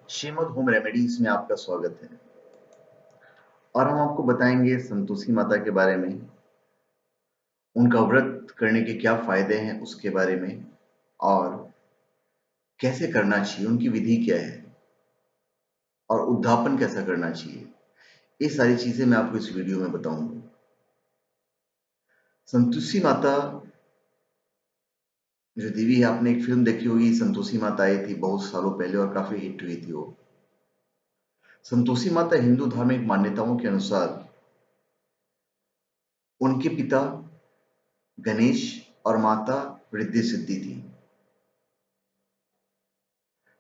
Shrimad home remedies में आपका स्वागत है। और हम आपको बताएंगे संतोषी माता के बारे में, उनका व्रत करने के क्या फायदे हैं उसके बारे में, और कैसे करना चाहिए, उनकी विधि क्या है और उद्धापन कैसा करना चाहिए। ये सारी चीजें मैं आपको इस वीडियो में बताऊंगा। संतोषी माता जो देवी है, आपने एक फिल्म देखी होगी, संतोषी माता आई थी बहुत सालों पहले और काफी हिट हुई थी वो। संतोषी माता हिंदू धार्मिक मान्यताओं के अनुसार उनके पिता गणेश और माता रिद्धि सिद्धि थी।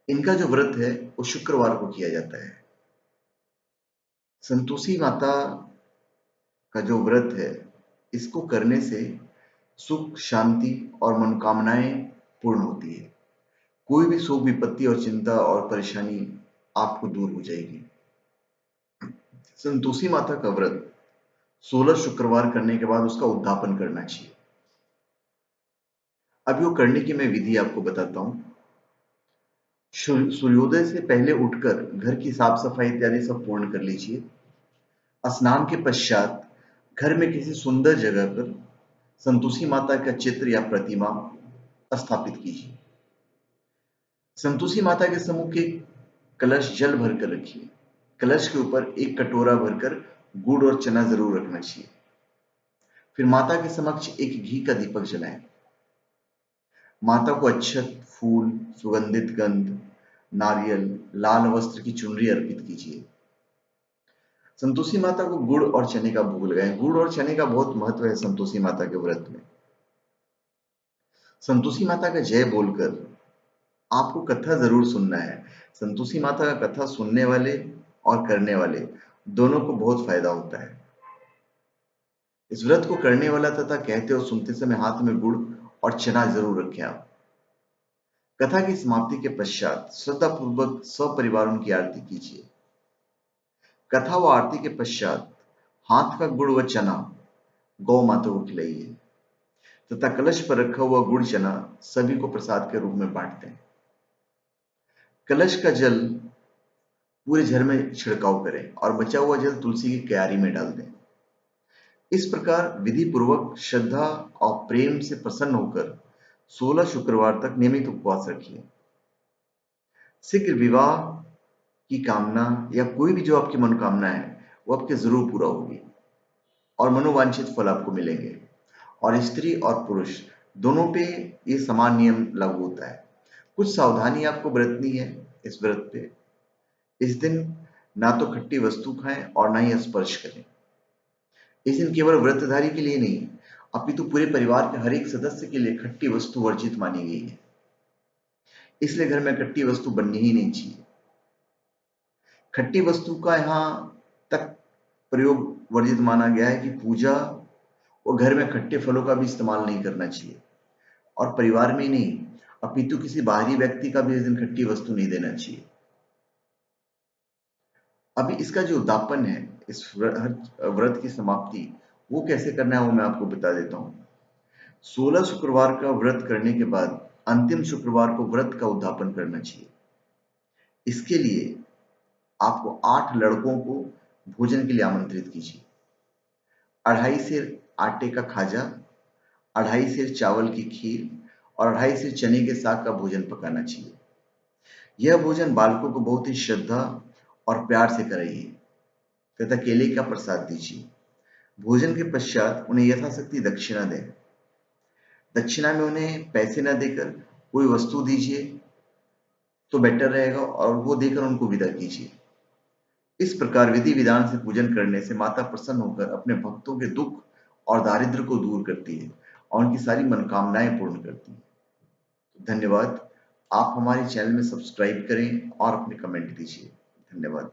इनका जो व्रत है वो शुक्रवार को किया जाता है। संतोषी माता का जो व्रत है, इसको करने से सुख, शांति और मनोकामनाएं पूर्ण होती है। कोई भी शोक, विपत्ति और चिंता और परेशानी आपको दूर हो जाएगी। संतोषी माता का व्रत 16 शुक्रवार करने के बाद उसका उद्यापन करना चाहिए। अभी वो करने की मैं विधि आपको बताता हूँ। सूर्योदय से पहले उठकर घर की साफ सफाई इत्यादि सब पूर्ण कर लीजिए। स्नान के पश्चात घर में किसी सुंदर जगह पर संतोषी माता का चित्र या प्रतिमा स्थापित कीजिए। संतोषी माता के सम्मुख एक कलश जल भरकर रखिए। कलश के ऊपर एक कटोरा भरकर गुड़ और चना जरूर रखना चाहिए। फिर माता के समक्ष एक घी का दीपक जलाएं। माता को अक्षत, फूल, सुगंधित गंध, नारियल, लाल वस्त्र की चुनरी अर्पित कीजिए। संतोषी माता को गुड़ और चने का भोग लगाएं। गुड़ और चने का बहुत महत्व है संतोषी माता के व्रत में। संतोषी माता का जय बोलकर आपको कथा जरूर सुनना है। संतोषी माता का कथा सुनने वाले और करने वाले दोनों को बहुत फायदा होता है। इस व्रत को करने वाला तथा कहते और सुनते समय हाथ में गुड़ और चना जरूर रखें आप। कथा की समाप्ति के पश्चात श्रद्धा पूर्वक सपरिवार उनकी आरती कीजिए। कथा व आरती के पश्चात हाथ का गुड़ व चना गौ माता को खिलाइए तथा कलश पर रखा हुआ गुड़ चना सभी को प्रसाद के रूप में बांट दें। कलश का जल पूरे घर में छिड़काव करें और बचा हुआ जल तुलसी की क्यारी में डाल दें। इस प्रकार विधि पूर्वक श्रद्धा और प्रेम से प्रसन्न होकर 16 शुक्रवार तक नियमित उपवास रखिए। शीघ्र विवाह की कामना या कोई भी जो आपकी मनोकामना है वो आपके जरूर पूरा होगी और मनोवांछित फल आपको मिलेंगे। और स्त्री और पुरुष दोनों पे ये समान नियम लागू होता है। कुछ सावधानी आपको बरतनी है इस व्रत पे। इस दिन ना तो खट्टी वस्तु खाएं और ना ही स्पर्श करें। इस दिन केवल व्रतधारी के लिए नहीं, अपितु पूरे परिवार के हर एक सदस्य के लिए खट्टी वस्तु वर्जित मानी गई है। इसलिए घर में खट्टी वस्तु बननी ही नहीं चाहिए। खट्टी वस्तु का यहाँ तक प्रयोग वर्जित माना गया है कि पूजा और घर में खट्टे फलों का भी इस्तेमाल नहीं करना चाहिए। और परिवार में ही नहीं, अपितु किसी बाहरी व्यक्ति का भी इस दिन खट्टी वस्तु नहीं देना चाहिए। अभी इसका जो उद्यापन है, इस व्रत की समाप्ति, वो कैसे करना है वो मैं आपको बता देता हूँ। 16 शुक्रवार का व्रत करने के बाद अंतिम शुक्रवार को व्रत का उद्यापन करना चाहिए। इसके लिए आपको 8 लड़कों को भोजन के लिए आमंत्रित कीजिए। 2.5 सेर आटे का खाजा, 2.5 सेर चावल की खीर और 2.5 सेर चने के साग का भोजन पकाना चाहिए। यह भोजन बालकों को बहुत ही श्रद्धा और प्यार से कराइए तथा केले का प्रसाद दीजिए। भोजन के पश्चात उन्हें यथाशक्ति दक्षिणा दें। दक्षिणा में उन्हें पैसे न देकर कोई वस्तु दीजिए तो बेटर रहेगा और वो देकर उनको विदा कीजिए। इस प्रकार विधि विधान से पूजन करने से माता प्रसन्न होकर अपने भक्तों के दुख और दारिद्र को दूर करती है और उनकी सारी मनोकामनाएं पूर्ण करती है। धन्यवाद। आप हमारे चैनल में सब्सक्राइब करें और अपने कमेंट दीजिए। धन्यवाद।